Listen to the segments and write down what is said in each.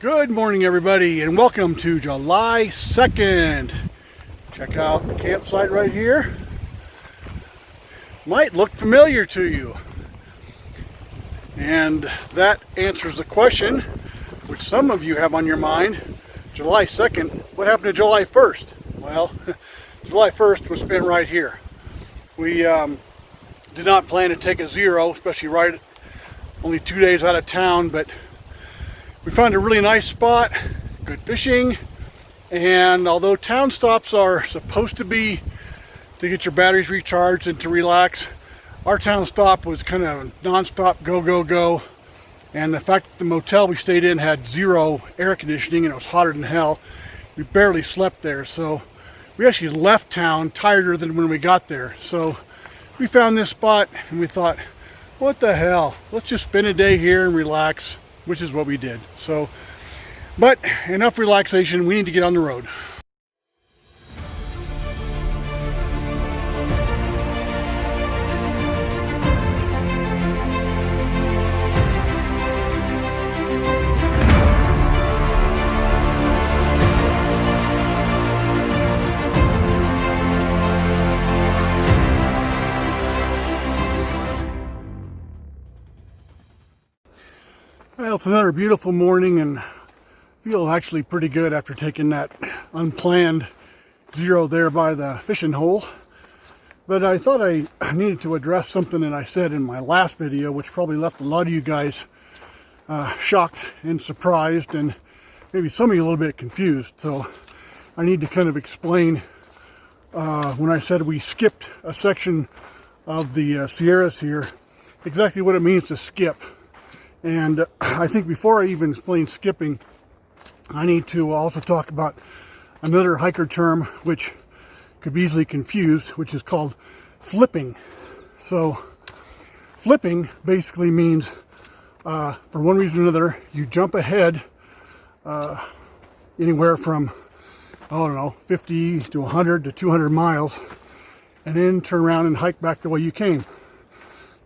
Good morning, everybody, and welcome to July 2nd. Check out the campsite right here. Might look familiar to you. And that answers the question, which some of you have on your mind. July 2nd, what happened to July 1st? Well, July 1st was spent right here. We did not plan to take a zero, especially right only 2 days out of town, but we found a really nice spot, good fishing, and although town stops are supposed to be to get your batteries recharged and to relax, our town stop was kind of non-stop go, go, go. And the fact that the motel we stayed in had zero air conditioning and it was hotter than hell, we barely slept there. So we actually left town tireder than when we got there. So we found this spot and we thought, what the hell, let's just spend a day here and relax, which is what we did. So, but enough relaxation, we need to get on the road. Well, it's another beautiful morning and feel actually pretty good after taking that unplanned zero there by the fishing hole. But I thought I needed to address something that I said in my last video, which probably left a lot of you guys shocked and surprised, and maybe some of you a little bit confused. So I need to kind of explain when I said we skipped a section of the Sierras here, exactly what it means to skip. And I think before I even explain skipping, I need to also talk about another hiker term which could be easily confused, which is called flipping. So flipping basically means, for one reason or another, you jump ahead anywhere from, I don't know, 50 to 100 to 200 miles, and then turn around and hike back the way you came.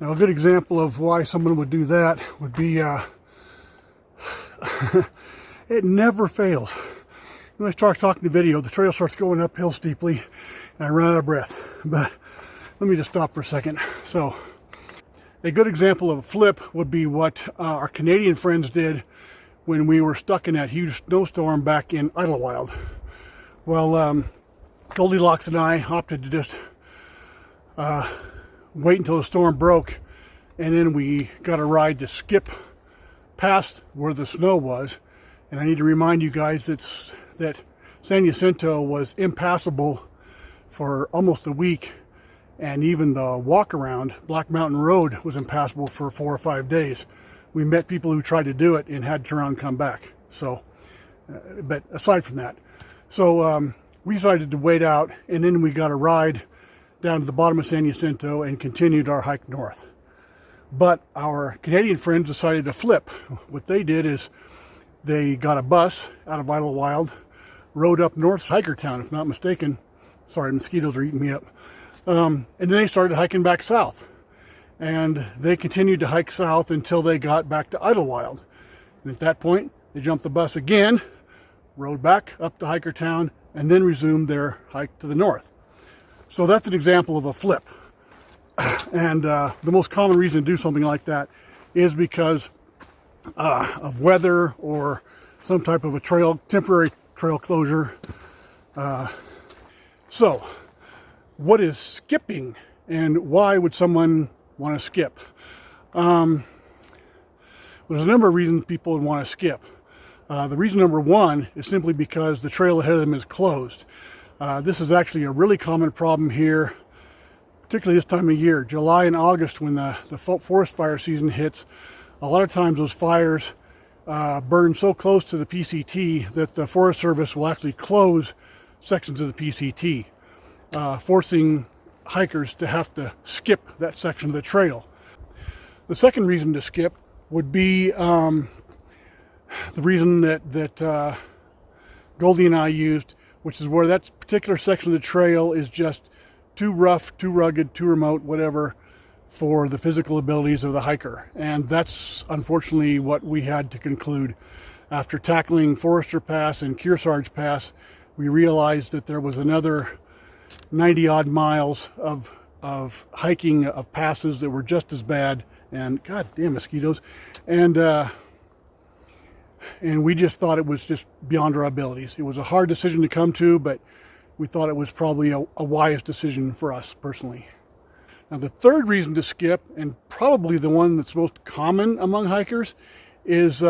Now, a good example of why someone would do that would be, it never fails. When I start talking the video, the trail starts going uphill steeply, and I run out of breath. But let me just stop for a second. So, a good example of a flip would be what our Canadian friends did when we were stuck in that huge snowstorm back in Idlewild. Well, Goldilocks and I opted to just wait until the storm broke, and then we got a ride to skip past where the snow was. And I need to remind you guys that San Jacinto was impassable for almost a week, and even the walk around Black Mountain Road was impassable for 4 or 5 days. We met people who tried to do it and had to turn around and come back. So but aside from that, so we decided to wait out, and then we got a ride down to the bottom of San Jacinto and continued our hike north. But our Canadian friends decided to flip. What they did is they got a bus out of Idlewild, rode up north, Hikertown, if not mistaken. Sorry, mosquitoes are eating me up. And then they started hiking back south. And they continued to hike south until they got back to Idlewild. And at that point, they jumped the bus again, rode back up to Hikertown, and then resumed their hike to the north. So that's an example of a flip. And the most common reason to do something like that is because of weather or some type of a temporary trail closure. So what is skipping, and why would someone want to skip? There's a number of reasons people would want to skip. The reason number one is simply because the trail ahead of them is closed. This is actually a really common problem here, particularly this time of year, July and August, when the forest fire season hits. A lot of times those fires burn so close to the PCT that the Forest Service will actually close sections of the PCT, forcing hikers to have to skip that section of the trail. The second reason to skip would be the reason that Goldie and I used, which is where that particular section of the trail is just too rough, too rugged, too remote, whatever, for the physical abilities of the hiker. And that's unfortunately what we had to conclude. After tackling Forester Pass and Kearsarge Pass, we realized that there was another 90 odd miles of hiking of passes that were just as bad, and goddamn mosquitoes, and we just thought it was just beyond our abilities. It was a hard decision to come to, but we thought it was probably a wise decision for us personally. Now, the third reason to skip, and probably the one that's most common among hikers, is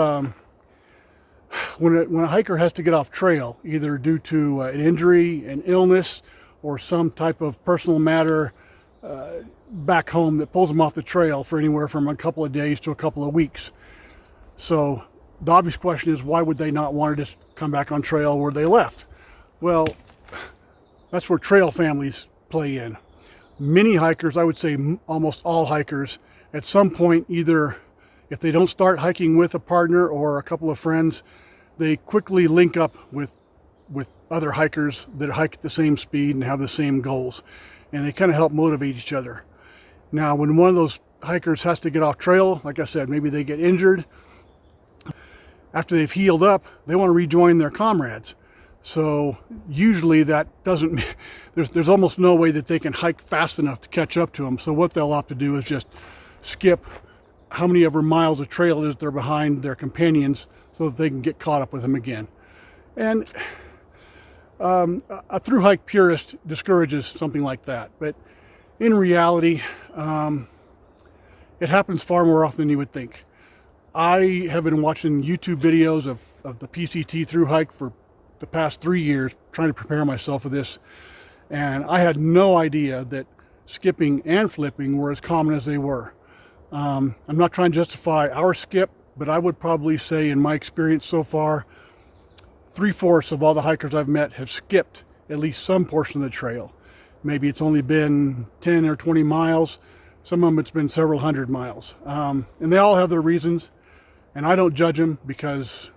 when a hiker has to get off trail, either due to an injury, an illness, or some type of personal matter back home that pulls them off the trail for anywhere from a couple of days to a couple of weeks. So the obvious question is, why would they not want to just come back on trail where they left? Well, that's where trail families play in. Many hikers, I would say almost all hikers, at some point, either if they don't start hiking with a partner or a couple of friends, they quickly link up with other hikers that hike at the same speed and have the same goals, and they kind of help motivate each other. Now, when one of those hikers has to get off trail, like I said, maybe they get injured. After they've healed up, they want to rejoin their comrades. So usually that doesn't, there's almost no way that they can hike fast enough to catch up to them. So what they'll opt to do is just skip how many ever miles of trail it is they're behind their companions so that they can get caught up with them again. And a through hike purist discourages something like that. But in reality, it happens far more often than you would think. I have been watching YouTube videos of the PCT through hike for the past 3 years, trying to prepare myself for this, and I had no idea that skipping and flipping were as common as they were. I'm not trying to justify our skip, but I would probably say, in my experience so far, 3/4 of all the hikers I've met have skipped at least some portion of the trail. Maybe it's only been 10 or 20 miles. Some of them it's been several hundred miles. And they all have their reasons, and I don't judge them because,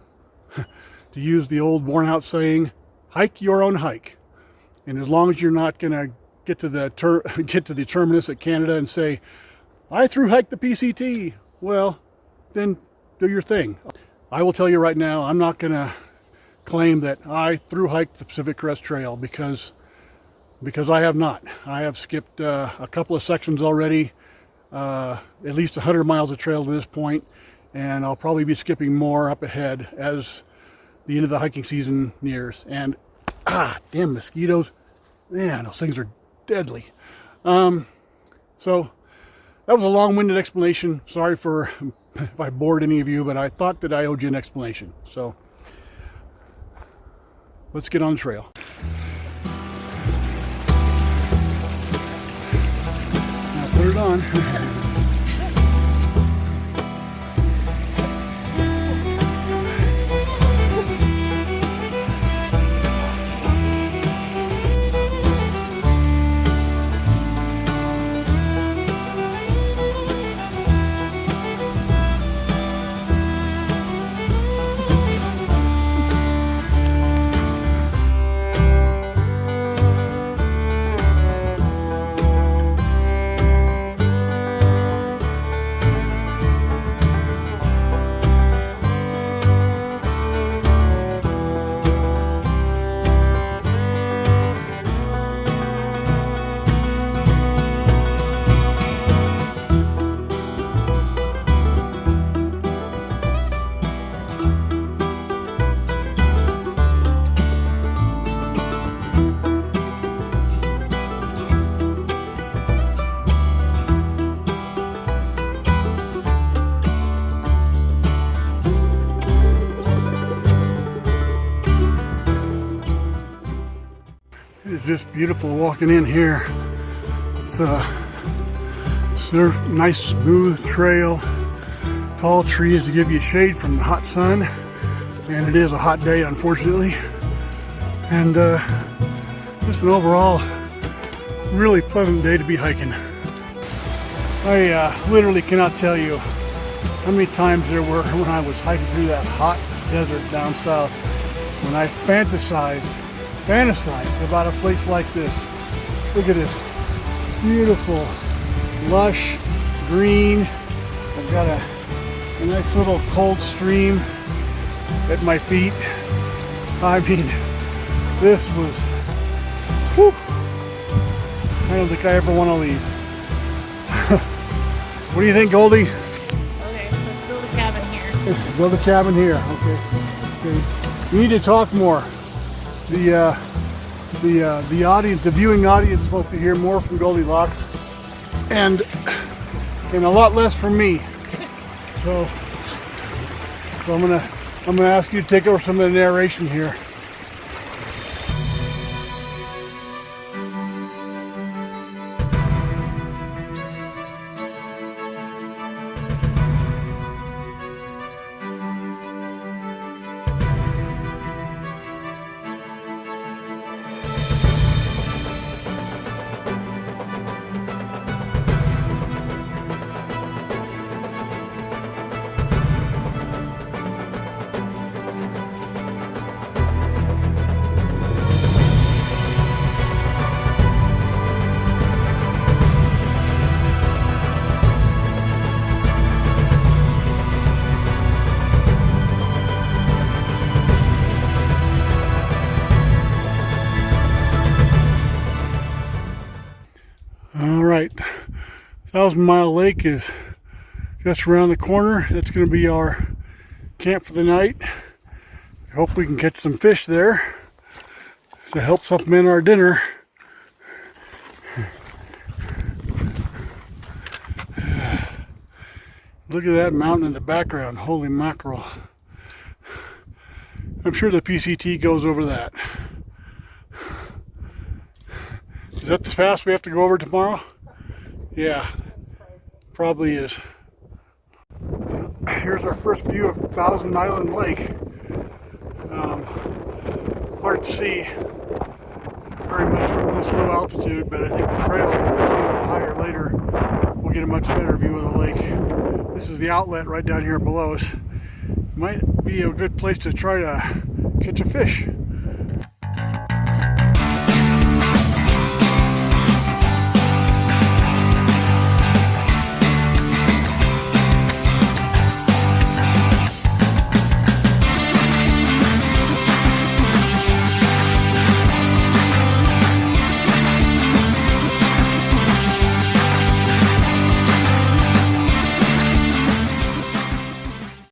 to use the old worn out saying, hike your own hike. And as long as you're not going to get to the terminus at Canada and say, I through hiked the PCT, well, then do your thing. I will tell you right now, I'm not going to claim that I through hiked the Pacific Crest Trail because I have not. I have skipped a couple of sections already, at least 100 miles of trail to this point, and I'll probably be skipping more up ahead as the end of the hiking season nears. And damn mosquitoes, man, those things are deadly. So that was a long-winded explanation. Sorry for if I bored any of you, but I thought that I owed you an explanation. So let's get on the trail. Now put it on. Just beautiful walking in here. It's a nice smooth trail, tall trees to give you shade from the hot sun, and it is a hot day unfortunately, and just an overall really pleasant day to be hiking. I literally cannot tell you how many times there were when I was hiking through that hot desert down south when I fantasized about a place like this. Look at this beautiful, lush, green. I've got a nice little cold stream at my feet. I mean, this was, whew, I don't think I ever want to leave. What do you think, Goldie? Okay, let's build a cabin here. Let's build a cabin here, okay. We need to talk more. The audience, the viewing audience, is supposed to hear more from Goldilocks, and a lot less from me. So I'm gonna ask you to take over some of the narration here. All right, 1,000 Mile Lake is just around the corner. That's going to be our camp for the night. I hope we can catch some fish there to help supplement our dinner. Look at that mountain in the background. Holy mackerel. I'm sure the PCT goes over that. Is that the pass we have to go over tomorrow? Yeah, probably is. Here's our first view of Thousand Island Lake. Hard to see very much from this low altitude, but I think the trail will go up higher later. We'll get a much better view of the lake. This is the outlet right down here below us. Might be a good place to try to catch a fish.